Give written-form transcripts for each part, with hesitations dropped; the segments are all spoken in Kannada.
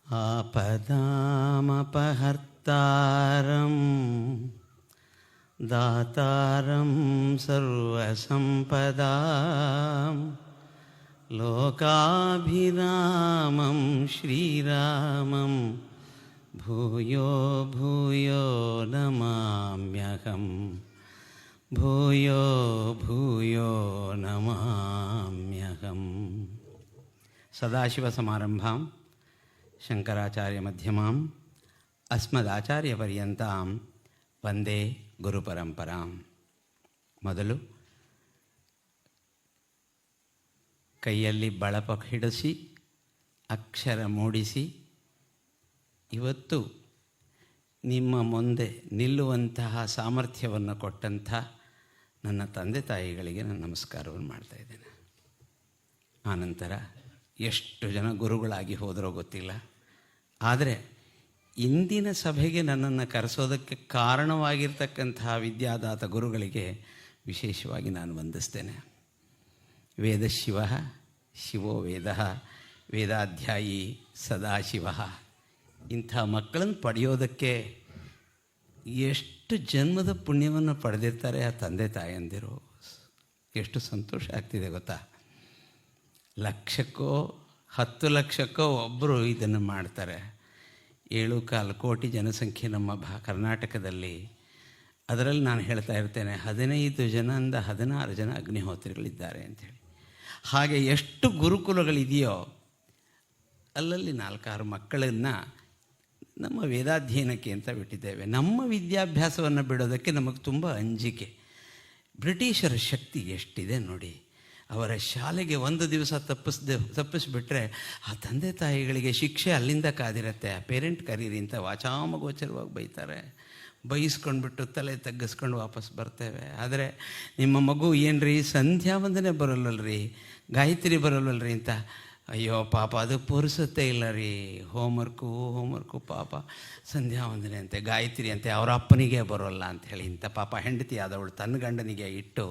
आपदामपहर्तारं दातारं सर्वसम्पदां लोकाभिरामं श्रीरामं भूयो भूयो नमाम्यहं भूयो भूयो नमाम्यहं। सदाशिवसमारम्भां शंकराचार्यमध्यमां अस्मदाचार्यपर्यन्तां ವಂದೇ ಗುರುಪರಂಪರಾಂ. ಮೊದಲು ಕೈಯಲ್ಲಿ ಬಳಪ ಹಿಡಿಸಿ ಅಕ್ಷರ ಮೂಡಿಸಿ ಇವತ್ತು ನಿಮ್ಮ ಮುಂದೆ ನಿಲ್ಲುವಂತಹ ಸಾಮರ್ಥ್ಯವನ್ನು ಕೊಟ್ಟಂಥ ನನ್ನ ತಂದೆ ತಾಯಿಗಳಿಗೆ ನಾನು ನಮಸ್ಕಾರವನ್ನು ಮಾಡ್ತಾಯಿದ್ದೇನೆ. ಆನಂತರ ಎಷ್ಟು ಜನ ಗುರುಗಳಾಗಿ ಹೋದರೋ ಗೊತ್ತಿಲ್ಲ, ಆದರೆ ಇಂದಿನ ಸಭೆಗೆ ನನ್ನನ್ನು ಕರೆಸೋದಕ್ಕೆ ಕಾರಣವಾಗಿರ್ತಕ್ಕಂತಹ ವಿದ್ಯಾದಾತ ಗುರುಗಳಿಗೆ ವಿಶೇಷವಾಗಿ ನಾನು ವಂದಿಸ್ತೇನೆ. ವೇದಶಿವ ಶಿವೋ ವೇದ ವೇದಾಧ್ಯಾಯಿ ಸದಾಶಿವ. ಇಂಥ ಮಕ್ಕಳನ್ನು ಪಡೆಯೋದಕ್ಕೆ ಎಷ್ಟು ಜನ್ಮದ ಪುಣ್ಯವನ್ನು ಪಡೆದಿರ್ತಾರೆ ಆ ತಂದೆ ತಾಯಂದಿರು. ಎಷ್ಟು ಸಂತೋಷ ಆಗ್ತಿದೆ ಗೊತ್ತಾ. ಲಕ್ಷಕ್ಕೋ 10 ಲಕ್ಷಕ್ಕೋ ಒಬ್ಬರು ಇದನ್ನು ಮಾಡ್ತಾರೆ. 7.25 ಕೋಟಿ ಜನಸಂಖ್ಯೆ ನಮ್ಮ ಕರ್ನಾಟಕದಲ್ಲಿ. ಅದರಲ್ಲಿ ನಾನು ಹೇಳ್ತಾ ಇರ್ತೇನೆ 15 ಜನದಿಂದ 16 ಜನ ಅಗ್ನಿಹೋತ್ರಿಗಳಿದ್ದಾರೆ ಅಂಥೇಳಿ. ಹಾಗೆ ಎಷ್ಟು ಗುರುಕುಲಗಳಿದೆಯೋ ಅಲ್ಲಲ್ಲಿ 4-6 ಮಕ್ಕಳನ್ನು ನಮ್ಮ ವೇದಾಧ್ಯಯನಕ್ಕೆ ಅಂತ ಬಿಟ್ಟಿದ್ದೇವೆ. ನಮ್ಮ ವಿದ್ಯಾಭ್ಯಾಸವನ್ನು ಬಿಡೋದಕ್ಕೆ ನಮಗೆ ತುಂಬ ಅಂಜಿಕೆ. ಬ್ರಿಟಿಷರ ಶಕ್ತಿ ಎಷ್ಟಿದೆ ನೋಡಿ. ಅವರ ಶಾಲೆಗೆ ಒಂದು ದಿವಸ ತಪ್ಪಿಸ್ಬಿಟ್ರೆ ಆ ತಂದೆ ತಾಯಿಗಳಿಗೆ ಶಿಕ್ಷೆ ಅಲ್ಲಿಂದ ಕಾದಿರುತ್ತೆ. ಪೇರೆಂಟ್ ಕರೀರಿ ಅಂತ ವಾಚಾಮಗೋಚರವಾಗಿ ಬೈತಾರೆ. ಬೈಸ್ಕೊಂಡ್ಬಿಟ್ಟು ತಲೆ ತಗ್ಗಿಸ್ಕೊಂಡು ವಾಪಸ್ ಬರ್ತೇವೆ. ಆದರೆ ನಿಮ್ಮ ಮಗು ಏನ್ರಿ ಸಂಧ್ಯಾ ವಂದನೆ ಬರೋಲ್ಲಲ್ರಿ, ಗಾಯತ್ರಿ ಬರೋಲ್ಲಲ್ರಿ ಅಂತ, ಅಯ್ಯೋ ಪಾಪ ಅದು ಪುರುಸತ್ತೆ ಇಲ್ಲ ರೀ, ಹೋಮ್ವರ್ಕು ಪಾಪ, ಸಂಧ್ಯಾ ವಂದನೆ ಅಂತೆ, ಗಾಯತ್ರಿ ಅಂತೆ, ಅವರ ಅಪ್ಪನಿಗೆ ಬರೋಲ್ಲ ಅಂಥೇಳಿ ಇಂಥ ಪಾಪ ಹೆಂಡತಿ ಆದವಳು ತನ್ನ ಗಂಡನಿಗೆ ಇಟ್ಟು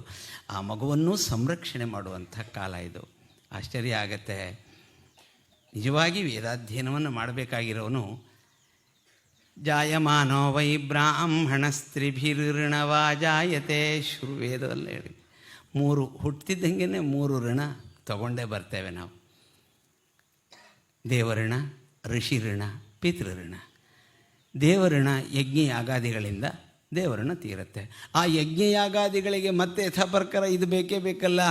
ಆ ಮಗುವನ್ನು ಸಂರಕ್ಷಣೆ ಮಾಡುವಂಥ ಕಾಲ ಇದು. ಆಶ್ಚರ್ಯ ಆಗತ್ತೆ. ನಿಜವಾಗಿ ವೇದಾಧ್ಯಯನವನ್ನು ಮಾಡಬೇಕಾಗಿರೋನು ಜಾಯಮಾನೋ ವೈ ಬ್ರಾಹ್ಮಣಸ್ತ್ರಿಭಿರ್ಋಣವಾ ಜಾಯತೆ ಶುರುವೇದದಲ್ಲಿ ಹೇಳಿ 3 ಹುಟ್ಟಿದಂಗೆ 3 ಋಣ ತಗೊಂಡೇ ಬರ್ತೇವೆ ನಾವು. ದೇವಋಣ, ಋಷಿಋಣ, ಪಿತೃಋಣ. ದೇವಋಣ ಯಜ್ಞಯಾಗಾದಿಗಳಿಂದ ದೇವಋಣ ತೀರುತ್ತೆ. ಆ ಯಜ್ಞಯಾಗಾದಿಗಳಿಗೆ ಮತ್ತೆ ಯಥಾಪ್ರಕಾರ ಇದು ಬೇಕೇ ಬೇಕಲ್ಲ.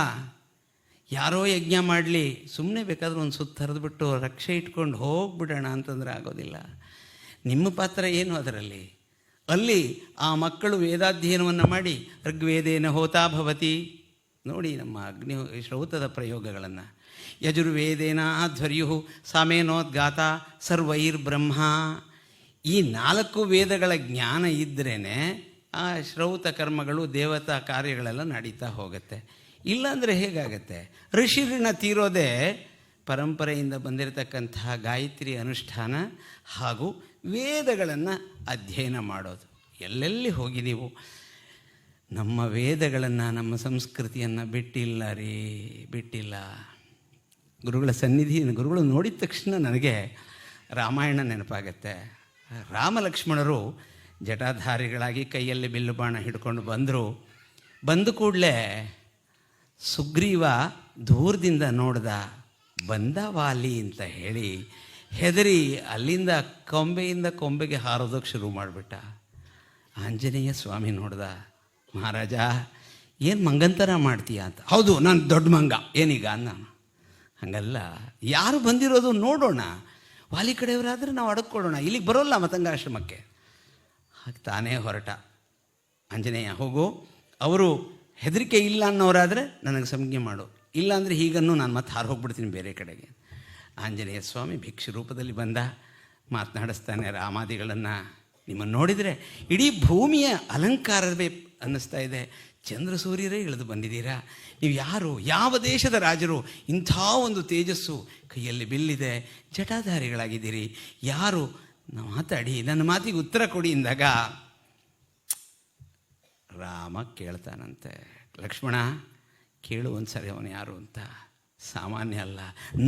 ಯಾರೋ ಯಜ್ಞ ಮಾಡಲಿ, ಸುಮ್ಮನೆ ಬೇಕಾದ್ರೆ ಒಂದು ಸುತ್ತ ಹರಿದ್ಬಿಟ್ಟು ರಕ್ಷೆ ಇಟ್ಕೊಂಡು ಹೋಗ್ಬಿಡೋಣ ಅಂತಂದರೆ ಆಗೋದಿಲ್ಲ. ನಿಮ್ಮ ಪಾತ್ರ ಏನು ಅದರಲ್ಲಿ? ಅಲ್ಲಿ ಆ ಮಕ್ಕಳು ವೇದಾಧ್ಯಯನವನ್ನು ಮಾಡಿ ಋಗ್ವೇದೇನ ಹೋತಾ ಭವತಿ. ನೋಡಿ ನಮ್ಮ ಶ್ರೌತದ ಪ್ರಯೋಗಗಳನ್ನು. ಯಜುರ್ವೇದೇನ ಧ್ವರ್ಯು ಸಾಮೇನೋದ್ಗಾತ ಸರ್ವೈರ್ಬ್ರಹ್ಮ. ಈ 4 ವೇದಗಳ ಜ್ಞಾನ ಇದ್ರೇ ಆ ಶ್ರೌತ ಕರ್ಮಗಳು, ದೇವತಾ ಕಾರ್ಯಗಳೆಲ್ಲ ನಡೀತಾ ಹೋಗುತ್ತೆ. ಇಲ್ಲಾಂದರೆ ಹೇಗಾಗತ್ತೆ? ಋಷಿಋಣ ತೀರೋದೇ ಪರಂಪರೆಯಿಂದ ಬಂದಿರತಕ್ಕಂತಹ ಗಾಯತ್ರಿ ಅನುಷ್ಠಾನ ಹಾಗೂ ವೇದಗಳನ್ನು ಅಧ್ಯಯನ ಮಾಡೋದು. ಎಲ್ಲೆಲ್ಲಿ ಹೋಗಿ ನೀವು ನಮ್ಮ ವೇದಗಳನ್ನು, ನಮ್ಮ ಸಂಸ್ಕೃತಿಯನ್ನು ಬಿಟ್ಟಿಲ್ಲ. ಗುರುಗಳ ಸನ್ನಿಧಿ, ಗುರುಗಳು ನೋಡಿದ ತಕ್ಷಣ ನನಗೆ ರಾಮಾಯಣ ನೆನಪಾಗತ್ತೆ. ರಾಮಲಕ್ಷ್ಮಣರು ಜಟಾಧಾರಿಗಳಾಗಿ ಕೈಯಲ್ಲಿ ಬಿಲ್ಲು ಬಾಣ ಹಿಡ್ಕೊಂಡು ಬಂದ ಕೂಡಲೇ ಸುಗ್ರೀವ ದೂರದಿಂದ ನೋಡ್ದ, ಬಂದ ವಾಲಿ ಅಂತ ಹೇಳಿ ಹೆದರಿ ಅಲ್ಲಿಂದ ಕೊಂಬೆಯಿಂದ ಕೊಂಬೆಗೆ ಹಾರೋದಕ್ಕೆ ಶುರು ಮಾಡಿಬಿಟ್ಟ. ಆಂಜನೇಯ ಸ್ವಾಮಿ ನೋಡ್ದ, ಮಹಾರಾಜ ಏನು ಮಂಗಂತರ ಮಾಡ್ತೀಯ ಅಂತ. ಹೌದು, ನಾನು ದೊಡ್ಡ ಮಂಗ, ಏನೀಗ ಅಂದ. ಹಾಗಲ್ಲ, ಯಾರು ಬಂದಿರೋದು ನೋಡೋಣ, ವಾಲಿ ಕಡೆಯವರಾದರೆ ನಾವು ಅಡಕ್ಕೊಡೋಣ, ಇಲ್ಲಿಗೆ ಬರೋಲ್ಲ ಮತಂಗಾಶ್ರಮಕ್ಕೆ. ಹಾಗೆ ತಾನೇ ಹೊರಟ. ಆಂಜನೇಯ ಹೋಗು, ಅವರು ಹೆದರಿಕೆ ಇಲ್ಲ ಅನ್ನೋರಾದರೆ ನನಗೆ ಸಂಜ್ಞೆ ಮಾಡು, ಇಲ್ಲಾಂದರೆ ಹೀಗನ್ನು ನಾನು ಮತ್ತೆ ಹಾರು ಹೋಗ್ಬಿಡ್ತೀನಿ ಬೇರೆ ಕಡೆಗೆ. ಆಂಜನೇಯ ಸ್ವಾಮಿ ಭಿಕ್ಷು ರೂಪದಲ್ಲಿ ಬಂದ, ಮಾತನಾಡಿಸ್ತಾನೆ ರಾಮಾದಿಗಳನ್ನು. ನಿಮ್ಮನ್ನು ನೋಡಿದರೆ ಇಡೀ ಭೂಮಿಯ ಅಲಂಕಾರವೇ ಅನ್ನಿಸ್ತಾ ಇದೆ. ಚಂದ್ರ ಸೂರ್ಯರೇ ಇಳಿದು ಬಂದಿದ್ದೀರಾ, ನೀವು ಯಾರು, ಯಾವ ದೇಶದ ರಾಜರು, ಇಂಥ ಒಂದು ತೇಜಸ್ಸು, ಕೈಯಲ್ಲಿ ಬಿಲ್ಲಿದೆ, ಜಟಾಧಾರಿಗಳಾಗಿದ್ದೀರಿ, ಯಾರು, ಮಾತಾಡಿ, ನನ್ನ ಮಾತಿಗೆ ಉತ್ತರ ಕೊಡಿ ಎಂದಾಗ ರಾಮ ಕೇಳ್ತಾನಂತೆ, ಲಕ್ಷ್ಮಣ ಕೇಳು ಒಂದು ಸರಿ ಅವನು ಯಾರು ಅಂತ. ಸಾಮಾನ್ಯ ಅಲ್ಲ.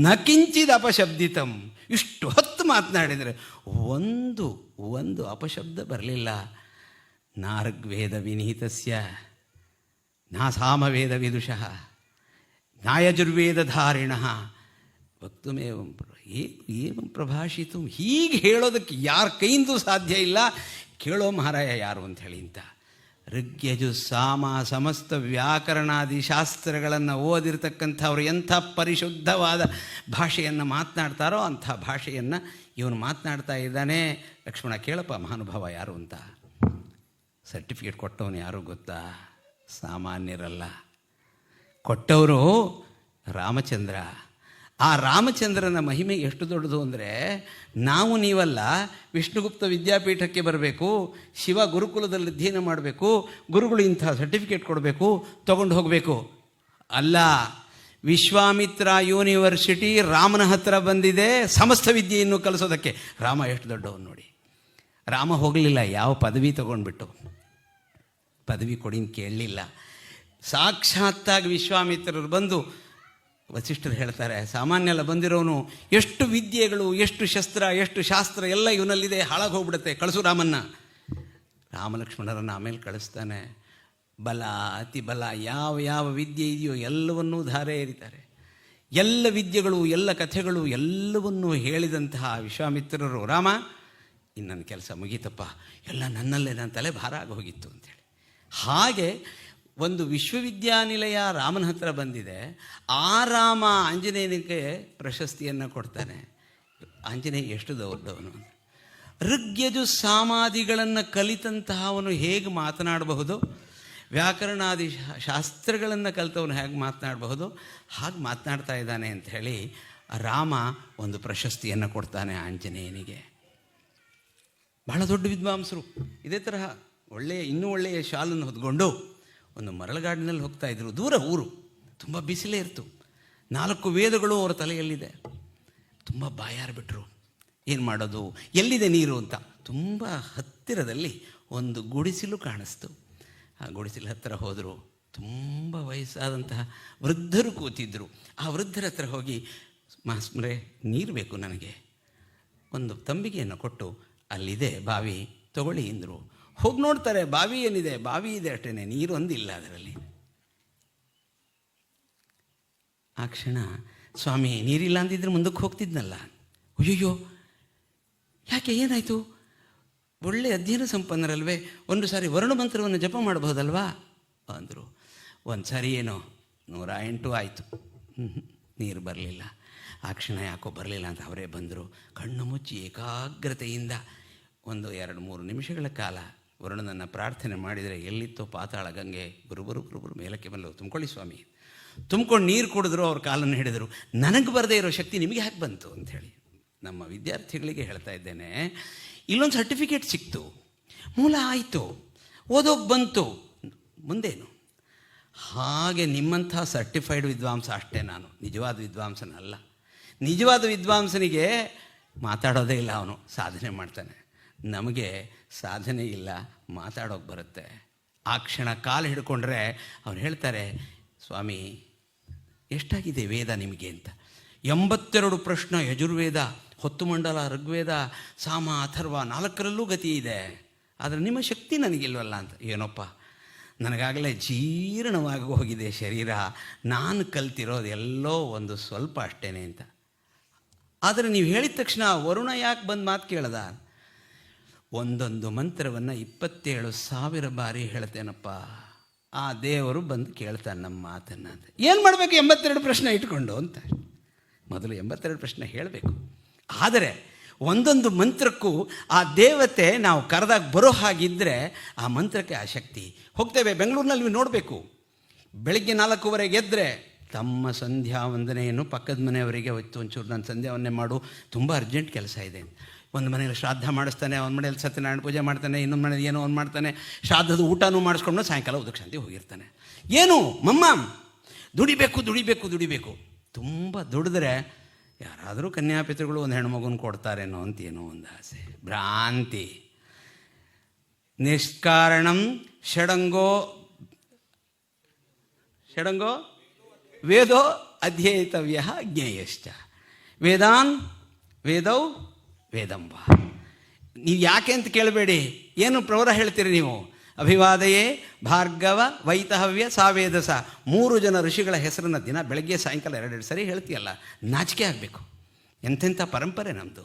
ನ ಕಿಂಚಿದ ಅಪಶಬ್ದಿತಂ. ಇಷ್ಟು ಹೊತ್ತು ಮಾತನಾಡಿದರೆ ಒಂದು ಅಪಶಬ್ದ ಬರಲಿಲ್ಲ. ನಾ ಋಗ್ವೇದ ವಿನೀತಸ್ಯ ನಾ ಸಾಮವೇದ ವಿದುಷಃ ನಾಯಜುರ್ವೇದಧಾರಿಣಃ ವಕ್ತುಮೇವಂ ಏವಂ ಪ್ರಭಾಷಿತು. ಹೀಗೆ ಹೇಳೋದಕ್ಕೆ ಯಾರ ಕೈಯಿಂದೂ ಸಾಧ್ಯ ಇಲ್ಲ. ಕೇಳೋ ಮಹಾರಾಯ ಯಾರು ಅಂತ ಹೇಳಿ ಅಂತ. ಋಗ್ಯಜು ಸಾಮ ಸಮಸ್ತ ವ್ಯಾಕರಣಾದಿ ಶಾಸ್ತ್ರಗಳನ್ನು ಓದಿರ್ತಕ್ಕಂಥವ್ರು ಎಂಥ ಪರಿಶುದ್ಧವಾದ ಭಾಷೆಯನ್ನು ಮಾತನಾಡ್ತಾರೋ ಅಂಥ ಭಾಷೆಯನ್ನು ಇವನು ಮಾತನಾಡ್ತಾ ಇದ್ದಾನೆ. ಲಕ್ಷ್ಮಣ ಕೇಳಪ್ಪ ಮಹಾನುಭಾವ ಯಾರು ಅಂತ. ಸರ್ಟಿಫಿಕೇಟ್ ಕೊಟ್ಟವನು ಯಾರು ಗೊತ್ತಾ? ಸಾಮಾನ್ಯರಲ್ಲ. ಕೊಟ್ಟವರು ರಾಮಚಂದ್ರ. ಆ ರಾಮಚಂದ್ರನ ಮಹಿಮೆ ಎಷ್ಟು ದೊಡ್ಡದು ಅಂದರೆ, ನಾವು ನೀವಲ್ಲ, ವಿಷ್ಣುಗುಪ್ತ ವಿದ್ಯಾಪೀಠಕ್ಕೆ ಬರಬೇಕು, ಶಿವ ಗುರುಕುಲದಲ್ಲಿ ಅಧ್ಯಯನ ಮಾಡಬೇಕು, ಗುರುಗಳು ಇಂಥ ಸರ್ಟಿಫಿಕೇಟ್ ಕೊಡಬೇಕು, ತೊಗೊಂಡು ಹೋಗಬೇಕು ಅಲ್ಲ. ವಿಶ್ವಾಮಿತ್ರ ಯೂನಿವರ್ಸಿಟಿ ರಾಮನ ಹತ್ರ ಬಂದಿದೆ ಸಮಸ್ತ ವಿದ್ಯೆಯನ್ನು ಕಲಿಸೋದಕ್ಕೆ. ರಾಮ ಎಷ್ಟು ದೊಡ್ಡವನು ನೋಡಿ. ರಾಮ ಹೋಗಲಿಲ್ಲ, ಯಾವ ಪದವಿ ತೊಗೊಂಡ್ಬಿಟ್ಟು. ಪದವಿ ಕೊಡಿನ ಕೇಳಲಿಲ್ಲ. ಸಾಕ್ಷಾತ್ತಾಗಿ ವಿಶ್ವಾಮಿತ್ರರು ಬಂದು, ವಸಿಷ್ಠರು ಹೇಳ್ತಾರೆ, ಸಾಮಾನ್ಯ ಎಲ್ಲ ಬಂದಿರೋನು ಎಷ್ಟು ವಿದ್ಯೆಗಳು, ಎಷ್ಟು ಶಸ್ತ್ರ, ಎಷ್ಟು ಶಾಸ್ತ್ರ ಎಲ್ಲ ಇವನಲ್ಲಿದೆ, ಹಾಳಾಗಿ ಹೋಗ್ಬಿಡುತ್ತೆ, ಕಳಿಸು ರಾಮನ್ನ. ರಾಮಲಕ್ಷ್ಮಣರನ್ನು ಆಮೇಲೆ ಕಳಿಸ್ತಾನೆ. ಬಲ, ಅತಿ ಬಲ, ಯಾವ ಯಾವ ವಿದ್ಯೆ ಇದೆಯೋ ಎಲ್ಲವನ್ನೂ ಧಾರೆ ಎರಿತಾರೆ. ಎಲ್ಲ ವಿದ್ಯೆಗಳು, ಎಲ್ಲ ಕಥೆಗಳು ಎಲ್ಲವನ್ನೂ ಹೇಳಿದಂತಹ ವಿಶ್ವಾಮಿತ್ರರು, ರಾಮ ಇನ್ನು ನನ್ನ ಕೆಲಸ ಮುಗೀತಪ್ಪ, ಎಲ್ಲ ನನ್ನಲ್ಲೇ, ನನ್ನ ತಲೆ ಭಾರ ಆಗೋಗಿತ್ತು ಅಂಥೇಳಿ. ಹಾಗೆ ಒಂದು ವಿಶ್ವವಿದ್ಯಾನಿಲಯ ರಾಮನ ಹತ್ರ ಬಂದಿದೆ. ಆ ರಾಮ ಆಂಜನೇಯನಿಗೆ ಪ್ರಶಸ್ತಿಯನ್ನು ಕೊಡ್ತಾನೆ. ಆಂಜನೇಯ ಎಷ್ಟು ದೊಡ್ಡವನು. ಋಗ್ಯಜು ಸಾಮಾದಿಗಳನ್ನು ಕಲಿತಂತಹ ಅವನು ಹೇಗೆ ಮಾತನಾಡಬಹುದು, ವ್ಯಾಕರಣಾದಿ ಶಾಸ್ತ್ರಗಳನ್ನು ಕಲಿತವನು ಹೇಗೆ ಮಾತನಾಡಬಹುದು, ಹಾಗೆ ಮಾತನಾಡ್ತಾ ಇದ್ದಾನೆ ಅಂತ ಹೇಳಿ ರಾಮ ಒಂದು ಪ್ರಶಸ್ತಿಯನ್ನು ಕೊಡ್ತಾನೆ ಆಂಜನೇಯನಿಗೆ. ಬಹಳ ದೊಡ್ಡ ವಿದ್ವಾಂಸರು. ಇದೇ ತರಹ ಇನ್ನೂ ಒಳ್ಳೆಯ ಶಾಲನ್ನು ಹೊತ್ಕೊಂಡು ಒಂದು ಮರಳುಗಾಡಿನಲ್ಲಿ ಹೋಗ್ತಾ ಇದ್ರು. ದೂರ ಊರು, ತುಂಬ ಬಿಸಿಲೇ ಇರ್ತು. 4 ವೇದಗಳು ಅವರ ತಲೆಯಲ್ಲಿದೆ. ತುಂಬ ಬಾಯಾರಿಬಿಟ್ರು. ಏನು ಮಾಡೋದು, ಎಲ್ಲಿದೆ ನೀರು ಅಂತ. ತುಂಬ ಹತ್ತಿರದಲ್ಲಿ ಒಂದು ಗುಡಿಸಿಲು ಕಾಣಿಸ್ತು. ಆ ಗುಡಿಸಿಲು ಹತ್ತಿರ ಹೋದರು. ತುಂಬ ವಯಸ್ಸಾದಂತಹ ವೃದ್ಧರು ಕೂತಿದ್ದರು. ಆ ವೃದ್ಧರ ಹತ್ರ ಹೋಗಿ, ಮಾಸ್ಮರೇ ನೀರು ಬೇಕು ನನಗೆ, ಒಂದು ತಂಬಿಗೆಯನ್ನು ಕೊಟ್ಟು, ಅಲ್ಲಿದೆ ಬಾವಿ, ತಗೊಳ್ಳಿ ಎಂದರು. ಹೋಗಿ ನೋಡ್ತಾರೆ, ಬಾವಿ ಏನಿದೆ, ಬಾವಿ ಇದೆ ಅಷ್ಟೇ, ನೀರು ಒಂದಿಲ್ಲ ಅದರಲ್ಲಿ. ಆ ಕ್ಷಣ, ಸ್ವಾಮಿ ನೀರಿಲ್ಲ ಅಂದಿದ್ರೆ ಮುಂದಕ್ಕೆ ಹೋಗ್ತಿದ್ನಲ್ಲ. ಅಯ್ಯಯ್ಯೋ ಯಾಕೆ, ಏನಾಯಿತು? ಒಳ್ಳೆ ಅಧ್ಯಯನ ಸಂಪನ್ನರಲ್ವೇ, ಒಂದು ಸಾರಿ ವರುಣ ಮಂತ್ರವನ್ನು ಜಪ ಮಾಡಬಹುದಲ್ವಾ ಅಂದರು. ಒಂದು ಸಾರಿ ಏನೋ 108 ಆಯಿತು, ನೀರು ಬರಲಿಲ್ಲ. ಆ ಕ್ಷಣ ಯಾಕೋ ಬರಲಿಲ್ಲ ಅಂತ ಅವರೇ ಬಂದರು. ಕಣ್ಣು ಮುಚ್ಚಿ ಏಕಾಗ್ರತೆಯಿಂದ 1-2-3 ನಿಮಿಷಗಳ ಕಾಲ ವರುಣನನ್ನು ಪ್ರಾರ್ಥನೆ ಮಾಡಿದರೆ, ಎಲ್ಲಿತ್ತೋ ಪಾತಾಳ ಗಂಗೆ ಗುರುಬರು ಮೇಲಕ್ಕೆ ಬಂದು, ತುಂಬ್ಕೊಳ್ಳಿ ಸ್ವಾಮಿ. ತುಂಬ್ಕೊಂಡು ನೀರು ಕುಡಿದ್ರು. ಅವ್ರ ಕಾಲನ್ನು ಹಿಡಿದರು. ನನಗೆ ಬರದೇ ಇರೋ ಶಕ್ತಿ ನಿಮಗೆ ಯಾಕೆ ಬಂತು ಅಂಥೇಳಿ. ನಮ್ಮ ವಿದ್ಯಾರ್ಥಿಗಳಿಗೆ ಹೇಳ್ತಾ ಇದ್ದೇನೆ, ಇಲ್ಲೊಂದು ಸರ್ಟಿಫಿಕೇಟ್ ಸಿಕ್ತು, ಮೂಲ ಆಯಿತು, ಓದೋಗಿ ಬಂತು, ಮುಂದೇನು? ಹಾಗೆ ನಿಮ್ಮಂಥ ಸರ್ಟಿಫೈಡ್ ವಿದ್ವಾಂಸ ಅಷ್ಟೇ ನಾನು, ನಿಜವಾದ ವಿದ್ವಾಂಸನಲ್ಲ. ನಿಜವಾದ ವಿದ್ವಾಂಸನಿಗೆ ಮಾತಾಡೋದೇ ಇಲ್ಲ, ಅವನು ಸಾಧನೆ ಮಾಡ್ತಾನೆ. ನಮಗೆ ಸಾಧನೆ ಇಲ್ಲ, ಮಾತಾಡೋಕೆ ಬರುತ್ತೆ. ಆ ಕ್ಷಣ ಕಾಲು ಹಿಡ್ಕೊಂಡ್ರೆ ಅವ್ನು ಹೇಳ್ತಾರೆ, ಸ್ವಾಮಿ ಎಷ್ಟಾಗಿದೆ ವೇದ ನಿಮಗೆ ಅಂತ. 82 ಪ್ರಶ್ನ ಯಜುರ್ವೇದ, 10 ಮಂಡಲ ಋಗ್ವೇದ, ಸಾಮ ಅಥರ್ವ 4ರಲ್ಲೂ ಗತಿ ಇದೆ. ಆದರೆ ನಿಮ್ಮ ಶಕ್ತಿ ನನಗಿಲ್ವಲ್ಲ ಅಂತ. ಏನಪ್ಪ, ನನಗಾಗಲೇ ಜೀರ್ಣವಾಗಿ ಹೋಗಿದೆ ಶರೀರ, ನಾನು ಕಲ್ತಿರೋದು ಎಲ್ಲೋ ಒಂದು ಸ್ವಲ್ಪ ಅಷ್ಟೇ ಅಂತ. ಆದರೆ ನೀವು ಹೇಳಿದ ತಕ್ಷಣ ವರುಣ ಯಾಕೆ ಬಂದು ಮಾತು ಕೇಳ್ದ? ಒಂದೊಂದು ಮಂತ್ರವನ್ನು 27,000 ಬಾರಿ ಹೇಳ್ತೇನಪ್ಪ, ಆ ದೇವರು ಬಂದು ಕೇಳ್ತಾನೆ ನಮ್ಮ ಮಾತನ್ನು ಅಂತ. ಏನು ಮಾಡಬೇಕು? 82 ಪ್ರಶ್ನೆ ಇಟ್ಕೊಂಡು ಅಂತ. ಮೊದಲು 82 ಪ್ರಶ್ನೆ ಹೇಳಬೇಕು. ಆದರೆ ಒಂದೊಂದು ಮಂತ್ರಕ್ಕೂ ಆ ದೇವತೆ ನಾವು ಕರೆದಾಗ ಬರೋ ಹಾಗಿದ್ದರೆ ಆ ಮಂತ್ರಕ್ಕೆ ಆ ಶಕ್ತಿ. ಹೋಗ್ತೇವೆ ಬೆಂಗಳೂರಿನಲ್ಲಿ ನೋಡಬೇಕು, ಬೆಳಗ್ಗೆ 4:15 ಎದ್ದರೆ ತಮ್ಮ ಸಂಧ್ಯಾ ವಂದನೆಯನ್ನು ಪಕ್ಕದ ಮನೆಯವರಿಗೆ ಹೊತ್ತು, ಒಂಚೂರು ನಾನು ಸಂಧ್ಯಾ ವಂದನೆ ಮಾಡು, ತುಂಬ ಅರ್ಜೆಂಟ್ ಕೆಲಸ ಇದೆ. ಒಂದು ಮನೇಲಿ ಶ್ರಾದ್ದ ಮಾಡಿಸ್ತಾನೆ, ಒಂದು ಮನೇಲಿ ಸತ್ಯನಾರಾಯಣ ಪೂಜೆ ಮಾಡ್ತಾನೆ, ಇನ್ನೊಂದು ಮನೇಲಿ ಏನೋ ಒಂದು ಮಾಡ್ತಾನೆ, ಶ್ರಾದ್ದದ ಊಟನೂ ಮಾಡಿಸ್ಕೊಂಡು ಸಾಯಂಕಾಲ ಉದಕ ಶಾಂತಿ ಹೋಗಿರ್ತಾನೆ. ಏನು ಮಮ್ಮ ದುಡಿಬೇಕು. ತುಂಬ ದುಡಿದ್ರೆ ಯಾರಾದರೂ ಕನ್ಯಾಪಿತೃಗಳು ಒಂದು ಹೆಣ್ಮಗುನ ಕೊಡ್ತಾರೇನೋ ಅಂತ ಏನೋ ಒಂದು ಆಸೆ, ಭ್ರಾಂತಿ. ನಿಷ್ಕಾರಣಂ ಷಡಂಗೋ ವೇದೋ ಅಧ್ಯೇತವ್ಯ ಜ್ಞೇಯಶ್ಚ. ವೇದಾನ್ ವೇದೌ ವೇದಂಬ. ನೀವು ಯಾಕೆ ಅಂತ ಕೇಳಬೇಡಿ, ಏನು ಪ್ರವರ ಹೇಳ್ತೀರಿ ನೀವು? ಅಭಿವಾದಯೇ ಭಾರ್ಗವ ವೈತಹವ್ಯ ಸಾವೇದಸ. 3 ಜನ ಋಷಿಗಳ ಹೆಸರನ್ನು ದಿನ ಬೆಳಗ್ಗೆ ಸಾಯಂಕಾಲ 2 ಸರಿ ಹೇಳ್ತೀಯಲ್ಲ, ನಾಚಿಕೆ ಆಗಬೇಕು. ಎಂತೆಂಥ ಪರಂಪರೆ ನಮ್ಮದು.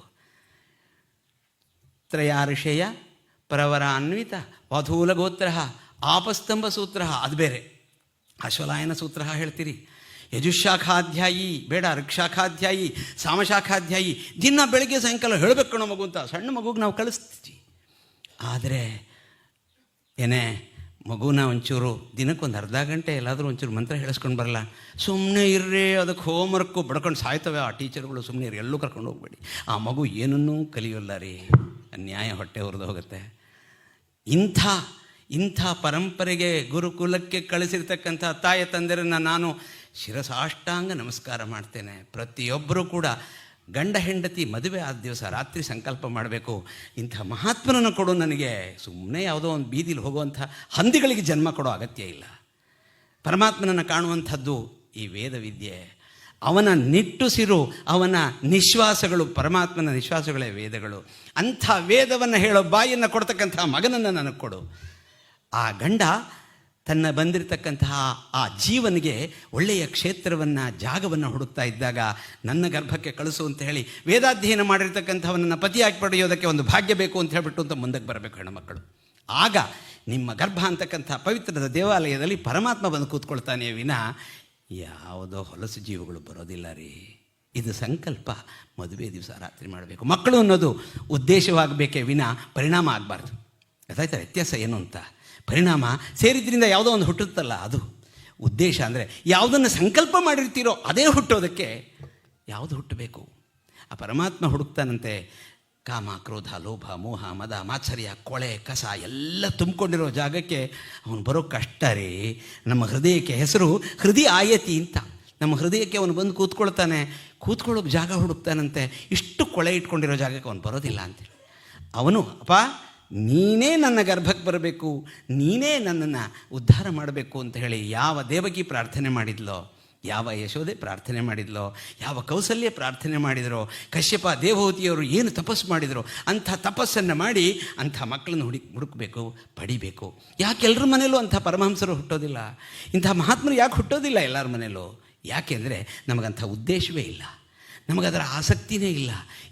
ತ್ರಯ ಋಷಯ ಪ್ರವರಾನ್ವಿತ ವಧೂಲಗೋತ್ರ ಆಪಸ್ತಂಭ ಸೂತ್ರ, ಅದು ಬೇರೆ. ಅಶ್ವಲಾಯನ ಸೂತ್ರ ಹೇಳ್ತೀರಿ. ಯಜುಶಾಖಾಧ್ಯಾಯಿ ಬೇಡ, ಋಕ್ಷಾಖಾಧ್ಯಾಯಿ, ಸಾಮಶಾಖಾಧ್ಯಾಯಿ. ದಿನ ಬೆಳಗ್ಗೆ ಸಾಯಂಕಾಲ ಹೇಳಬೇಕು ಕಣೋ ಮಗು ಅಂತ ಸಣ್ಣ ಮಗುಗೆ ನಾವು ಕಳಿಸ್ತೀವಿ. ಆದರೆ ಏನೇ ಮಗುನ ಒಂಚೂರು ದಿನಕ್ಕೊಂದು ಅರ್ಧ ಗಂಟೆ ಎಲ್ಲಾದರೂ ಒಂಚೂರು ಮಂತ್ರ ಹೇಳಿಸ್ಕೊಂಡು ಬರಲ್ಲ. ಸುಮ್ಮನೆ ಇರ್ರಿ, ಅದಕ್ಕೆ ಹೋಮ್ವರ್ಕು ಬಡ್ಕೊಂಡು ಸಾಯ್ತವೆ ಆ ಟೀಚರ್ಗಳು. ಸುಮ್ಮನೆ ಇರ್ರಿ, ಎಲ್ಲೂ ಕರ್ಕೊಂಡು ಹೋಗ್ಬೇಡಿ. ಆ ಮಗು ಏನನ್ನೂ ಕಲಿಯೋಲ್ಲ ರೀ, ಅನ್ಯಾಯ, ಹೊಟ್ಟೆ ಹೊರದು ಹೋಗುತ್ತೆ. ಇಂಥ ಪರಂಪರೆಗೆ ಗುರುಕುಲಕ್ಕೆ ಕಳಿಸಿರ್ತಕ್ಕಂಥ ತಾಯ ತಂದೆರನ್ನು ನಾನು ಶಿರಸಾಷ್ಟಾಂಗ ನಮಸ್ಕಾರ ಮಾಡ್ತೇನೆ. ಪ್ರತಿಯೊಬ್ಬರೂ ಕೂಡ ಗಂಡ ಹೆಂಡತಿ ಮದುವೆ ಆದ ದಿವಸ ರಾತ್ರಿ ಸಂಕಲ್ಪ ಮಾಡಬೇಕು, ಇಂಥ ಮಹಾತ್ಮನನ್ನು ಕೊಡು ನನಗೆ. ಸುಮ್ಮನೆ ಯಾವುದೋ ಒಂದು ಬೀದಿಲಿ ಹೋಗುವಂಥ ಹಂದಿಗಳಿಗೆ ಜನ್ಮ ಕೊಡೋ ಅಗತ್ಯ ಇಲ್ಲ. ಪರಮಾತ್ಮನನ್ನು ಕಾಣುವಂಥದ್ದು ಈ ವೇದವಿದ್ಯೆ. ಅವನ ನಿಟ್ಟುಸಿರು, ಅವನ ನಿಶ್ವಾಸಗಳು, ಪರಮಾತ್ಮನ ನಿಶ್ವಾಸಗಳೇ ವೇದಗಳು. ಅಂಥ ವೇದವನ್ನು ಹೇಳೋ ಬಾಯನ್ನು ಕೊಡ್ತಕ್ಕಂಥ ಮಗನನ್ನು ನನಗೆ ಕೊಡು. ಆ ಗಂಡ ತನ್ನ ಬಂದಿರತಕ್ಕಂತಹ ಆ ಜೀವನಿಗೆ ಒಳ್ಳೆಯ ಕ್ಷೇತ್ರವನ್ನು, ಜಾಗವನ್ನು ಹುಡುಕ್ತಾ ಇದ್ದಾಗ ನನ್ನ ಗರ್ಭಕ್ಕೆ ಕಳಿಸು ಅಂತ ಹೇಳಿ ವೇದಾಧ್ಯಯನ ಮಾಡಿರ್ತಕ್ಕಂಥವನನ್ನು ಪತಿಯಾಗಿ ಪಡೆಯೋದಕ್ಕೆ ಒಂದು ಭಾಗ್ಯ ಬೇಕು ಅಂತ ಹೇಳಿಬಿಟ್ಟು ಅಂತ ಮುಂದಕ್ಕೆ ಬರಬೇಕು ಹೆಣ್ಣುಮಕ್ಕಳು. ಆಗ ನಿಮ್ಮ ಗರ್ಭ ಅಂತಕ್ಕಂಥ ಪವಿತ್ರದ ದೇವಾಲಯದಲ್ಲಿ ಪರಮಾತ್ಮ ಬಂದು ಕೂತ್ಕೊಳ್ತಾನೆ ವಿನ ಯಾವುದೋ ಹೊಲಸು ಜೀವಗಳು ಬರೋದಿಲ್ಲ ರೀ. ಇದು ಸಂಕಲ್ಪ ಮದುವೆ ದಿವಸ ರಾತ್ರಿ ಮಾಡಬೇಕು. ಮಕ್ಕಳು ಅನ್ನೋದು ಉದ್ದೇಶವಾಗಬೇಕೇ ವಿನ ಪರಿಣಾಮ ಆಗಬಾರ್ದು. ಗೊತ್ತಾಯ್ತಾ ವ್ಯತ್ಯಾಸ ಏನು ಅಂತ? ಪರಿಣಾಮ ಸೇರಿದ್ರಿಂದ ಯಾವುದೋ ಒಂದು ಹುಟ್ಟುತ್ತಲ್ಲ, ಅದು ಉದ್ದೇಶ. ಅಂದರೆ ಯಾವುದನ್ನು ಸಂಕಲ್ಪ ಮಾಡಿರ್ತೀರೋ ಅದೇ ಹುಟ್ಟೋದಕ್ಕೆ ಯಾವುದು ಹುಟ್ಟಬೇಕು? ಆ ಪರಮಾತ್ಮ ಹುಡುಕ್ತಾನಂತೆ. ಕಾಮ, ಕ್ರೋಧ, ಲೋಭ, ಮೋಹ, ಮದ, ಮಾತ್ಸರ್ಯ, ಕೊಳೆ, ಕಸ ಎಲ್ಲ ತುಂಬಿಕೊಂಡಿರೋ ಜಾಗಕ್ಕೆ ಅವನು ಬರೋ ಕಷ್ಟ ರೀ. ನಮ್ಮ ಹೃದಯಕ್ಕೆ ಹೆಸರು ಹೃದಯ ಆಯತಿ ಅಂತ. ನಮ್ಮ ಹೃದಯಕ್ಕೆ ಅವನು ಬಂದು ಕೂತ್ಕೊಳ್ಳೋಕೆ ಜಾಗ ಹುಡುಕ್ತಾನಂತೆ. ಇಷ್ಟು ಕೊಳೆ ಇಟ್ಕೊಂಡಿರೋ ಜಾಗಕ್ಕೆ ಅವನು ಬರೋದಿಲ್ಲ ಅಂತೇಳಿ. ಅವನು ಅಪ್ಪ ನೀನೇ ನನ್ನ ಗರ್ಭಕ್ಕೆ ಬರಬೇಕು, ನೀನೇ ನನ್ನನ್ನು ಉದ್ಧಾರ ಮಾಡಬೇಕು ಅಂತ ಹೇಳಿ ಯಾವ ದೇವಕಿ ಪ್ರಾರ್ಥನೆ ಮಾಡಿದ್ಲೋ, ಯಾವ ಯಶೋದೆ ಪ್ರಾರ್ಥನೆ ಮಾಡಿದ್ಲೋ, ಯಾವ ಕೌಸಲ್ಯ ಪ್ರಾರ್ಥನೆ ಮಾಡಿದರೋ, ಕಶ್ಯಪ ದೇವಹೂತಿಯವರು ಏನು ತಪಸ್ಸು ಮಾಡಿದರೋ ಅಂಥ ತಪಸ್ಸನ್ನು ಮಾಡಿ ಅಂಥ ಮಕ್ಕಳನ್ನು ಹುಡುಕಬೇಕು, ಪಡಿಬೇಕು. ಯಾಕೆ ಎಲ್ಲರ ಮನೆಯಲ್ಲೂ ಅಂಥ ಪರಮಹಂಸರು ಹುಟ್ಟೋದಿಲ್ಲ? ಇಂಥ ಮಹಾತ್ಮರು ಯಾಕೆ ಹುಟ್ಟೋದಿಲ್ಲ ಎಲ್ಲರ ಮನೆಯಲ್ಲೂ? ಯಾಕೆಂದರೆ ನಮಗಂಥ ಉದ್ದೇಶವೇ ಇಲ್ಲ, ನಮಗದರ ಆಸಕ್ತಿನೇ ಇಲ್ಲ.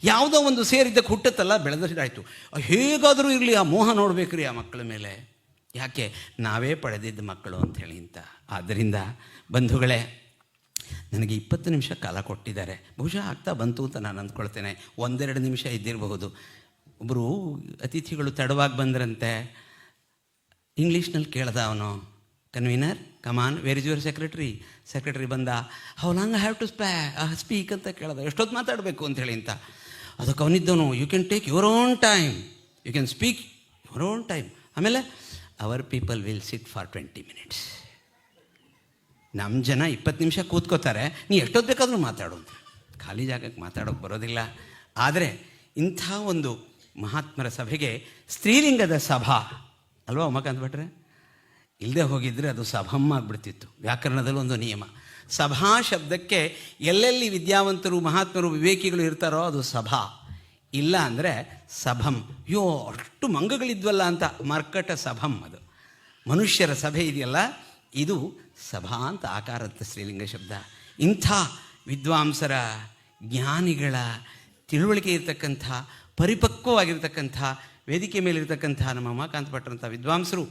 ಯಾವುದೋ ಒಂದು ಸೇರಿದ್ದಕ್ಕೆ ಹುಟ್ಟತ್ತಲ್ಲ, ಬೆಳೆದಾಯಿತು. ಹೇಗಾದರೂ ಇರಲಿ ಆ ಮೋಹ ನೋಡಬೇಕು ರೀ ಆ ಮಕ್ಕಳ ಮೇಲೆ. ಯಾಕೆ? ನಾವೇ ಪಡೆದಿದ್ದ ಮಕ್ಕಳು ಅಂಥೇಳಿ ಅಂತ. ಆದ್ದರಿಂದ ಬಂಧುಗಳೇ, ನನಗೆ 20 ನಿಮಿಷ ಕಾಲ ಕೊಟ್ಟಿದ್ದಾರೆ. ಬಹುಶಃ ಆಗ್ತಾ ಬಂತು ಅಂತ ನಾನು ಅಂದ್ಕೊಳ್ತೇನೆ. 1-2 ನಿಮಿಷ ಇದ್ದಿರಬಹುದು. ಒಬ್ಬರು ಅತಿಥಿಗಳು ತಡವಾಗಿ ಬಂದ್ರಂತೆ. ಇಂಗ್ಲೀಷ್ನಲ್ಲಿ ಕೇಳ್ದ ಅವನು, convener come on, where is your secretary ಬಂದ. How long I have to speak ಅಂತ ಕೇಳ್ದ. ಎಷ್ಟೊತ್ತು ಮಾತಾಡಬೇಕು ಅಂಥೇಳಿ ಅಂತ. ಅದಕ್ಕೆ ಅವನಿದ್ದವನು, you can take your own time, you can speak your own time. ಆಮೇಲೆ our people will sit for 20 minutes. ನಮ್ಮ ಜನ 20 ನಿಮಿಷ ಕೂತ್ಕೋತಾರೆ, ನೀ ಎಷ್ಟೊತ್ತು ಬೇಕಾದರೂ ಮಾತಾಡು ಅಂತ. ಖಾಲಿ ಜಾಗಕ್ಕೆ ಮಾತಾಡೋಕ್ಕೆ ಬರೋದಿಲ್ಲ. ಆದರೆ ಇಂಥ ಒಂದು ಮಹಾತ್ಮರ ಸಭೆಗೆ ಸ್ತ್ರೀಲಿಂಗದ ಸಭಾ ಅಲ್ವಾ ಉಮಾಕಾಂತ್ ಭಟ್ರೆ? ಇಲ್ಲದೆ ಹೋಗಿದ್ದರೆ ಅದು ಸಭಮ್ಮ ಆಗಿಬಿಡ್ತಿತ್ತು. ವ್ಯಾಕರಣದಲ್ಲಿ ಒಂದು ನಿಯಮ, ಸಭಾ ಶಬ್ದಕ್ಕೆ ಎಲ್ಲೆಲ್ಲಿ ವಿದ್ಯಾವಂತರು, ಮಹಾತ್ಮರು, ವಿವೇಕಿಗಳು ಇರ್ತಾರೋ ಅದು ಸಭಾ. ಇಲ್ಲ ಅಂದರೆ ಸಭಂ. ಅಯ್ಯೋ ಅಷ್ಟು ಮಂಗಗಳಿದ್ವಲ್ಲ ಅಂತ ಮರ್ಕಟ ಸಭಂ. ಅದು ಮನುಷ್ಯರ ಸಭೆ ಇದೆಯಲ್ಲ, ಇದು ಸಭಾ ಅಂತ ಆಕಾರದ ಸ್ತ್ರೀಲಿಂಗ ಶಬ್ದ. ಇಂಥ ವಿದ್ವಾಂಸರ, ಜ್ಞಾನಿಗಳ, ತಿಳುವಳಿಕೆ ಇರತಕ್ಕಂಥ, ಪರಿಪಕ್ವವಾಗಿರ್ತಕ್ಕಂಥ, ವೇದಿಕೆ ಮೇಲಿರ್ತಕ್ಕಂಥ ನಮ್ಮ ಉಮಾಕಾಂತ್ ಭಟ್ರಂಥ ವಿದ್ವಾಂಸರು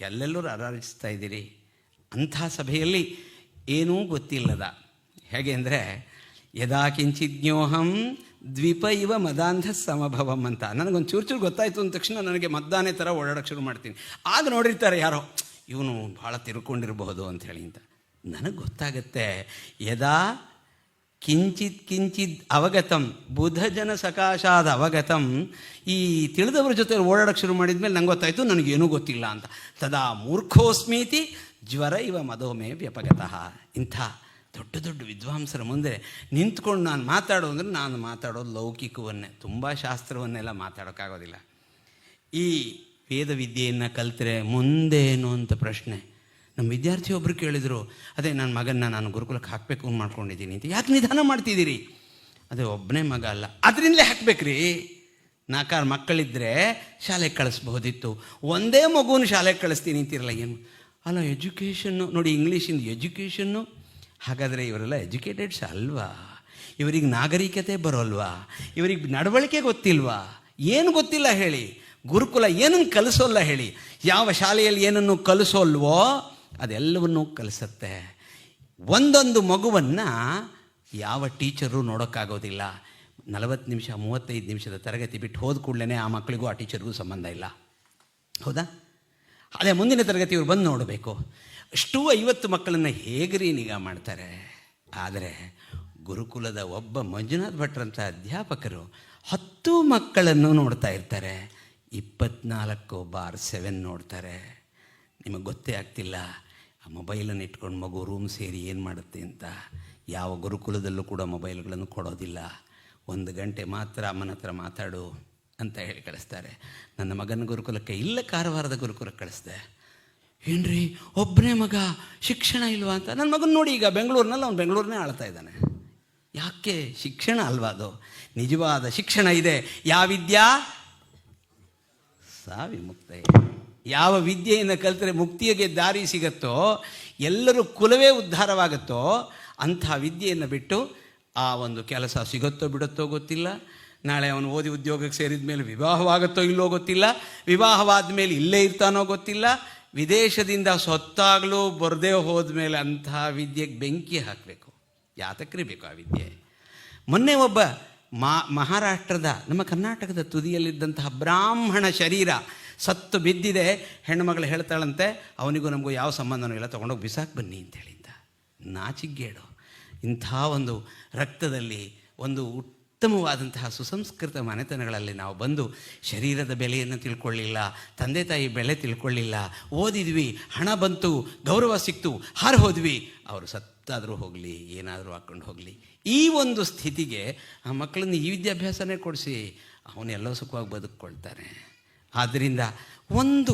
ಎಲ್ಲೆಲ್ಲರೂ ಆರಾಧಿಸ್ತಾ ಇದ್ದೀರಿ. ಅಂಥ ಸಭೆಯಲ್ಲಿ ಏನೂ ಗೊತ್ತಿಲ್ಲದ, ಹೇಗೆ ಅಂದರೆ ಯದಾ ಕಿಂಚಿಜ್ಞೋಹಂ ದ್ವಿಪ ಇವ ಮದಾಂಧ ಸಮಭವಂ ಅಂತ. ನನಗೊಂದು ಚೂರು ಗೊತ್ತಾಯಿತು ಅಂದ ತಕ್ಷಣ ನನಗೆ ಮದ್ದಾನೆ ಥರ ಓಡಾಡೋಕ್ಕೆ ಶುರು ಮಾಡ್ತೀನಿ. ಆಗ ನೋಡಿರ್ತಾರೆ ಯಾರೋ, ಇವನು ಭಾಳ ತಿರ್ಕೊಂಡಿರಬಹುದು ಅಂಥೇಳಿ ಅಂತ. ನನಗೆ ಗೊತ್ತಾಗತ್ತೆ, ಯದಾ ಕಿಂಚಿತ್ ಅವಗತಂ ಬುಧಜನ ಸಕಾಶಾದ ಅವಗತಂ. ಈ ತಿಳಿದವ್ರ ಜೊತೆ ಓಡಾಡೋಕ್ಕೆ ಶುರು ಮಾಡಿದ ಮೇಲೆ ನಂಗೆ ಗೊತ್ತಾಯಿತು ನನಗೇನೂ ಗೊತ್ತಿಲ್ಲ ಅಂತ. ತದಾ ಮೂರ್ಖೋಸ್ಮೀತಿ ಜ್ವರ ಇವ ಮಧೋಮೇ ವ್ಯಪಗತಃ. ಇಂಥ ದೊಡ್ಡ ದೊಡ್ಡ ವಿದ್ವಾಂಸರ ಮುಂದೆ ನಿಂತ್ಕೊಂಡು ನಾನು ಮಾತಾಡೋದು ನಾನು ಮಾತಾಡೋದು ಲೌಕಿಕವನ್ನೇ, ತುಂಬ ಶಾಸ್ತ್ರವನ್ನೆಲ್ಲ ಮಾತಾಡೋಕ್ಕಾಗೋದಿಲ್ಲ. ಈ ವೇದವಿದ್ಯೆಯನ್ನು ಕಲಿತರೆ ಮುಂದೇನು ಅಂತ ಪ್ರಶ್ನೆ. ನಮ್ಮ ವಿದ್ಯಾರ್ಥಿ ಒಬ್ಬರು ಕೇಳಿದರು, ಅದೇ ನನ್ನ ಮಗನ್ನ ನಾನು ಗುರುಕುಲಕ್ಕೆ ಹಾಕಬೇಕು ಮಾಡ್ಕೊಂಡಿದ್ದೀನಿ ಅಂತ. ಯಾಕೆ ನಿಧಾನ ಮಾಡ್ತಿದ್ದೀರಿ? ಅದೇ ಒಬ್ಬನೇ ಮಗ ಅಲ್ಲ, ಅದರಿಂದಲೇ ಹಾಕ್ಬೇಕ್ರಿ. 4 ಮಕ್ಕಳಿದ್ದರೆ ಶಾಲೆಗೆ ಕಳಿಸ್ಬಹುದಿತ್ತು. ಒಂದೇ ಮಗುನ ಶಾಲೆಗೆ ಕಳಿಸ್ತೀನಿ ಅಂತಿರಲ್ಲ. ಏನು ಅಲ್ಲ, ಎಜುಕೇಷನ್ನು ನೋಡಿ, ಇಂಗ್ಲೀಷಿಂದ ಎಜುಕೇಷನ್ನು. ಹಾಗಾದರೆ ಇವರೆಲ್ಲ ಎಜುಕೇಟೆಡ್ಸ್ ಅಲ್ವಾ? ಇವರಿಗೆ ನಾಗರಿಕತೆ ಬರೋಲ್ವಾ? ಇವರಿಗೆ ನಡವಳಿಕೆ ಗೊತ್ತಿಲ್ವಾ? ಏನು ಗೊತ್ತಿಲ್ಲ ಹೇಳಿ? ಗುರುಕುಲ ಏನನ್ನು ಕಲಿಸೋಲ್ಲ ಹೇಳಿ? ಯಾವ ಶಾಲೆಯಲ್ಲಿ ಏನನ್ನು ಕಲಿಸೋಲ್ವೋ ಅದೆಲ್ಲವನ್ನೂ ಕಲಿಸುತ್ತೆ. ಒಂದೊಂದು ಮಗುವನ್ನು ಯಾವ ಟೀಚರು ನೋಡೋಕ್ಕಾಗೋದಿಲ್ಲ. 40 ನಿಮಿಷ 35 ನಿಮಿಷದ ತರಗತಿ ಬಿಟ್ಟು ಹೋದ ಕೂಡಲೇ ಆ ಮಕ್ಕಳಿಗೂ ಆ ಟೀಚರ್ಗೂ ಸಂಬಂಧ ಇಲ್ಲ, ಹೌದಾ? ಅದೇ ಮುಂದಿನ ತರಗತಿ ಇವ್ರು ಬಂದು ನೋಡಬೇಕು. ಅಷ್ಟು 50 ಮಕ್ಕಳನ್ನು ಹೇಗ್ರಿ ನಿಗಾ ಮಾಡ್ತಾರೆ? ಆದರೆ ಗುರುಕುಲದ ಒಬ್ಬ ಮಂಜುನಾಥ್ ಭಟ್ರಂಥ ಅಧ್ಯಾಪಕರು 10 ಮಕ್ಕಳನ್ನು ನೋಡ್ತಾ ಇರ್ತಾರೆ. 24/7 ನೋಡ್ತಾರೆ. ನಿಮಗೆ ಗೊತ್ತೇ ಆಗ್ತಿಲ್ಲ ಆ ಮೊಬೈಲನ್ನು ಇಟ್ಕೊಂಡು ಮಗು ರೂಮ್ ಸೇರಿ ಏನು ಮಾಡುತ್ತೆ ಅಂತ. ಯಾವ ಗುರುಕುಲದಲ್ಲೂ ಕೂಡ ಮೊಬೈಲ್ಗಳನ್ನು ಕೊಡೋದಿಲ್ಲ. 1 ಗಂಟೆ ಮಾತ್ರ ಅಮ್ಮನ ಹತ್ರ ಮಾತಾಡು ಅಂತ ಹೇಳಿ ಕಳಿಸ್ತಾರೆ. ನನ್ನ ಮಗನ ಗುರುಕುಲಕ್ಕೆ ಇಲ್ಲ, ಕಾರವಾರದ ಗುರುಕುಲಕ್ಕೆ ಕಳಿಸ್ದೆ. ಏನ್ರಿ ಒಬ್ಬನೇ ಮಗ, ಶಿಕ್ಷಣ ಇಲ್ವಾ ಅಂತ. ನನ್ನ ಮಗನ ನೋಡಿ, ಈಗ ಬೆಂಗಳೂರಿನಲ್ಲಿ ಅವ್ನು ಬೆಂಗಳೂರನ್ನೇ ಆಳ್ತಾ ಇದ್ದಾನೆ. ಯಾಕೆ? ಶಿಕ್ಷಣ ಅಲ್ವಾ ಅದು? ನಿಜವಾದ ಶಿಕ್ಷಣ ಇದೆ. ಯಾವ ವಿದ್ಯಾ ಸಾ ವಿಮುಕ್ತ. ಯಾವ ವಿದ್ಯೆಯನ್ನು ಕಲಿತರೆ ಮುಕ್ತಿಗೆ ದಾರಿ ಸಿಗುತ್ತೋ, ಎಲ್ಲರೂ ಕುಲವೇ ಉದ್ಧಾರವಾಗುತ್ತೋ ಅಂಥ ವಿದ್ಯೆಯನ್ನು ಬಿಟ್ಟು ಆ ಒಂದು ಕೆಲಸ ಸಿಗುತ್ತೋ ಬಿಡುತ್ತೋ ಗೊತ್ತಿಲ್ಲ. ನಾಳೆ ಅವನು ಓದಿ ಉದ್ಯೋಗಕ್ಕೆ ಸೇರಿದ ಮೇಲೆ ವಿವಾಹವಾಗುತ್ತೋ ಇಲ್ಲೋ ಗೊತ್ತಿಲ್ಲ. ವಿವಾಹವಾದ ಮೇಲೆ ಇಲ್ಲೇ ಇರ್ತಾನೋ ಗೊತ್ತಿಲ್ಲ. ವಿದೇಶದಿಂದ ಸೊತ್ತಾಗಲೂ ಬರದೇ ಹೋದ ಮೇಲೆ ಅಂತಹ ವಿದ್ಯೆಗೆ ಬೆಂಕಿ ಹಾಕಬೇಕು. ಯಾತಕ್ರಿ ಬೇಕು ಆ ವಿದ್ಯೆ? ಮೊನ್ನೆ ಒಬ್ಬ ಮಹಾರಾಷ್ಟ್ರದ, ನಮ್ಮ ಕರ್ನಾಟಕದ ತುದಿಯಲ್ಲಿದ್ದಂತಹ ಬ್ರಾಹ್ಮಣ ಶರೀರ ಸತ್ತು ಬಿದ್ದಿದೆ. ಹೆಣ್ಣುಮಗಳು ಹೇಳ್ತಾಳಂತೆ, ಅವನಿಗೂ ನಮಗೂ ಯಾವ ಸಂಬಂಧನೂ ಇಲ್ಲ, ತೊಗೊಂಡೋಗಿ ಬಿಸಾಕಿ ಬನ್ನಿ ಅಂತೇಳಿದ್ದ. ನಾಚಿಗೇಡು. ಇಂಥ ಒಂದು ರಕ್ತದಲ್ಲಿ, ಒಂದು ಉತ್ತಮವಾದಂತಹ ಸುಸಂಸ್ಕೃತ ಮನೆತನಗಳಲ್ಲಿ ನಾವು ಬಂದು ಶರೀರದ ಬೆಲೆಯನ್ನು ತಿಳ್ಕೊಳ್ಳಿಲ್ಲ, ತಂದೆ ತಾಯಿ ಬೆಲೆ ತಿಳ್ಕೊಳ್ಳಿಲ್ಲ. ಓದಿದ್ವಿ, ಹಣ ಬಂತು, ಗೌರವ ಸಿಕ್ತು, ಹಾರು ಹೋದ್ವಿ. ಅವರು ಸತ್ತಾದರೂ ಹೋಗಲಿ, ಏನಾದರೂ ಹಾಕ್ಕೊಂಡು ಹೋಗಲಿ. ಈ ಒಂದು ಸ್ಥಿತಿಗೆ ಆ ಮಕ್ಕಳನ್ನು ಈ ವಿದ್ಯಾಭ್ಯಾಸನೇ ಕೊಡಿಸಿ ಅವನ್ನೆಲ್ಲೋ ಸುಖವಾಗಿ ಬದುಕ್ಕೊಳ್ತಾರೆ. ಆದ್ದರಿಂದ ಒಂದು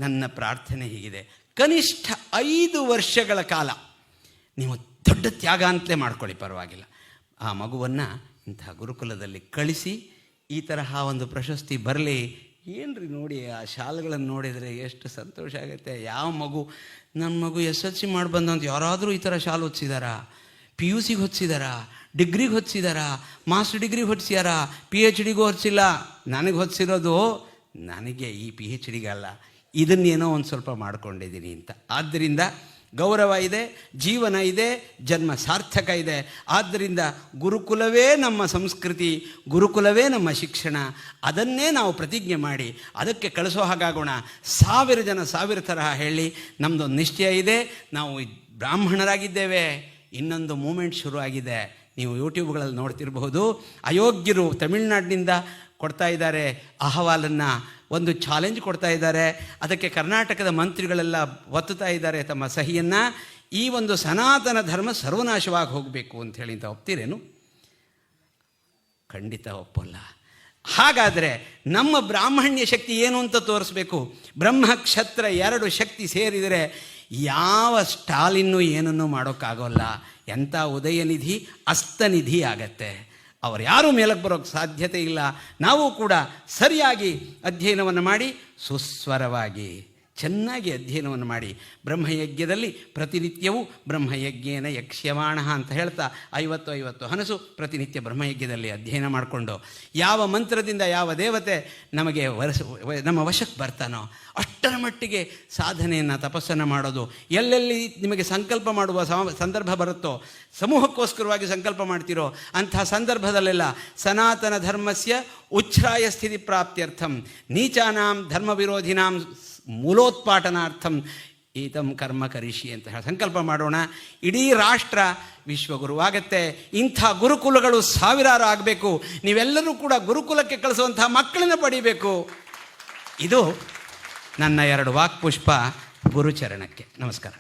ನನ್ನ ಪ್ರಾರ್ಥನೆ ಹೀಗಿದೆ, ಕನಿಷ್ಠ 5 ವರ್ಷಗಳ ಕಾಲ ನೀವು ದೊಡ್ಡ ತ್ಯಾಗ ಅಂತಲೇ ಮಾಡ್ಕೊಳ್ಳಿ, ಪರವಾಗಿಲ್ಲ. ಆ ಮಗುವನ್ನು ಇಂಥ ಗುರುಕುಲದಲ್ಲಿ ಕಳಿಸಿ ಈ ತರಹ ಒಂದು ಪ್ರಶಸ್ತಿ ಬರಲಿ. ಏನ್ರಿ ನೋಡಿ, ಆ ಶಾಲೆಗಳನ್ನು ನೋಡಿದರೆ ಎಷ್ಟು ಸಂತೋಷ ಆಗುತ್ತೆ. ಯಾವ ಮಗು, ನಮ್ಮ ಮಗು SSLC ಮಾಡಿ ಬಂದಂತ ಯಾರಾದರೂ ಈ ಥರ ಶಾಲೆ ಹೊಚ್ಚಿದಾರಾ? PUCಗೆ ಹೊಚ್ಚಿದಾರಾ? ಡಿಗ್ರಿಗೆ ಹೊಚ್ಚಿದಾರಾ? ಮಾಸ್ಟರ್ ಡಿಗ್ರಿಗೆ ಹೊಚ್ಚಿದಾರಾ? PhDಗೂ ಹೊಚ್ಚಿಲ್ಲ. ನನಗೆ ಹೊಚ್ಚಿರೋದು, ನನಗೆ ಈ PhDಗಲ್ಲ, ಇದನ್ನೇನೋ ಒಂದು ಸ್ವಲ್ಪ ಮಾಡ್ಕೊಂಡಿದ್ದೀನಿ ಅಂತ. ಆದ್ದರಿಂದ ಗೌರವ ಇದೆ, ಜೀವನ ಇದೆ, ಜನ್ಮ ಸಾರ್ಥಕ ಇದೆ. ಆದ್ದರಿಂದ ಗುರುಕುಲವೇ ನಮ್ಮ ಸಂಸ್ಕೃತಿ, ಗುರುಕುಲವೇ ನಮ್ಮ ಶಿಕ್ಷಣ. ಅದನ್ನೇ ನಾವು ಪ್ರತಿಜ್ಞೆ ಮಾಡಿ ಅದಕ್ಕೆ ಕಳಿಸೋ ಹಾಗಾಗೋಣ. 1000 ಜನ 1000 ತರಹ ಹೇಳಿ ನಮ್ಮದೊಂದು ನಿಶ್ಚಯ ಇದೆ. ನಾವು ಬ್ರಾಹ್ಮಣರಾಗಿದ್ದೇವೆ. ಇನ್ನೊಂದು ಮೂಮೆಂಟ್ ಶುರುವಾಗಿದೆ, ನೀವು ಯೂಟ್ಯೂಬ್ಗಳಲ್ಲಿ ನೋಡ್ತಿರಬಹುದು. ಅಯೋಗ್ಯರು ತಮಿಳುನಾಡಿನಿಂದ ಕೊಡ್ತಾ ಇದ್ದಾರೆ ಅಹವಾಲನ್ನು, ಒಂದು ಚಾಲೆಂಜ್ ಕೊಡ್ತಾ ಇದ್ದಾರೆ. ಅದಕ್ಕೆ ಕರ್ನಾಟಕದ ಮಂತ್ರಿಗಳೆಲ್ಲ ಒತ್ತುತ್ತಾ ಇದ್ದಾರೆ ತಮ್ಮ ಸಹಿಯನ್ನು. ಈ ಒಂದು ಸನಾತನ ಧರ್ಮ ಸರ್ವನಾಶವಾಗಿ ಹೋಗಬೇಕು ಅಂಥೇಳಿ ಅಂತ ಒಪ್ತೀರೇನು? ಖಂಡಿತ ಒಪ್ಪಲ್ಲ. ಹಾಗಾದರೆ ನಮ್ಮ ಬ್ರಾಹ್ಮಣ್ಯ ಶಕ್ತಿ ಏನು ಅಂತ ತೋರಿಸ್ಬೇಕು. ಬ್ರಹ್ಮ ಕ್ಷತ್ರ 2 ಶಕ್ತಿ ಸೇರಿದರೆ ಯಾವ ಸ್ಟಾಲಿನ್ನು ಏನನ್ನೂ ಮಾಡೋಕ್ಕಾಗೋಲ್ಲ. ಎಂಥ ಉದಯನಿಧಿ ಅಸ್ತನಿಧಿ ಆಗತ್ತೆ. ಅವರು ಯಾರೂ ಮೇಲಕ್ಕೆ ಬರೋಕ್ಕೆ ಸಾಧ್ಯತೆ ಇಲ್ಲ. ನಾವು ಕೂಡ ಸರಿಯಾಗಿ ಅಧ್ಯಯನವನ್ನು ಮಾಡಿ, ಸುಸ್ವರವಾಗಿ ಚೆನ್ನಾಗಿ ಅಧ್ಯಯನವನ್ನು ಮಾಡಿ, ಬ್ರಹ್ಮಯಜ್ಞದಲ್ಲಿ ಪ್ರತಿನಿತ್ಯವೂ ಬ್ರಹ್ಮಯಜ್ಞೇನ ಯಕ್ಷ್ಯಮಾಣ ಅಂತ ಹೇಳ್ತಾ 50 ಹನಸು ಪ್ರತಿನಿತ್ಯ ಬ್ರಹ್ಮಯಜ್ಞದಲ್ಲಿ ಅಧ್ಯಯನ ಮಾಡಿಕೊಂಡು ಯಾವ ಮಂತ್ರದಿಂದ ಯಾವ ದೇವತೆ ನಮಗೆ ನಮ್ಮ ವಶಕ್ಕೆ ಬರ್ತಾನೋ ಅಷ್ಟರ ಮಟ್ಟಿಗೆ ಸಾಧನೆಯನ್ನು, ತಪಸ್ಸನ್ನು ಮಾಡೋದು. ಎಲ್ಲೆಲ್ಲಿ ನಿಮಗೆ ಸಂಕಲ್ಪ ಮಾಡುವ ಸಂದರ್ಭ ಬರುತ್ತೋ, ಸಮೂಹಕ್ಕೋಸ್ಕರವಾಗಿ ಸಂಕಲ್ಪ ಮಾಡ್ತಿರೋ ಅಂಥ ಸಂದರ್ಭದಲ್ಲೆಲ್ಲ ಸನಾತನ ಧರ್ಮಸ್ಯ ಉಚ್ಛ್ರಾಯ ಸ್ಥಿತಿ ಪ್ರಾಪ್ತ್ಯರ್ಥಂ ನೀಚಾನಾಂ ಧರ್ಮ ವಿರೋಧಿನಾಂ ಮೂಲೋತ್ಪಾಟನಾರ್ಥಂ ಈತಂ ಕರ್ಮ ಕರಿಷಿ ಅಂತ ಹೇಳಿ ಸಂಕಲ್ಪ ಮಾಡೋಣ. ಇಡೀ ರಾಷ್ಟ್ರ ವಿಶ್ವಗುರುವಾಗತ್ತೆ. ಇಂಥ ಗುರುಕುಲಗಳು 1000 ಆಗಬೇಕು. ನೀವೆಲ್ಲರೂ ಕೂಡ ಗುರುಕುಲಕ್ಕೆ ಕಳಿಸುವಂಥ ಮಕ್ಕಳನ್ನು ಪಡಿಬೇಕು. ಇದು ನನ್ನ 2 ವಾಕ್ಪುಷ್ಪ ಗುರುಚರಣಕ್ಕೆ. ನಮಸ್ಕಾರ.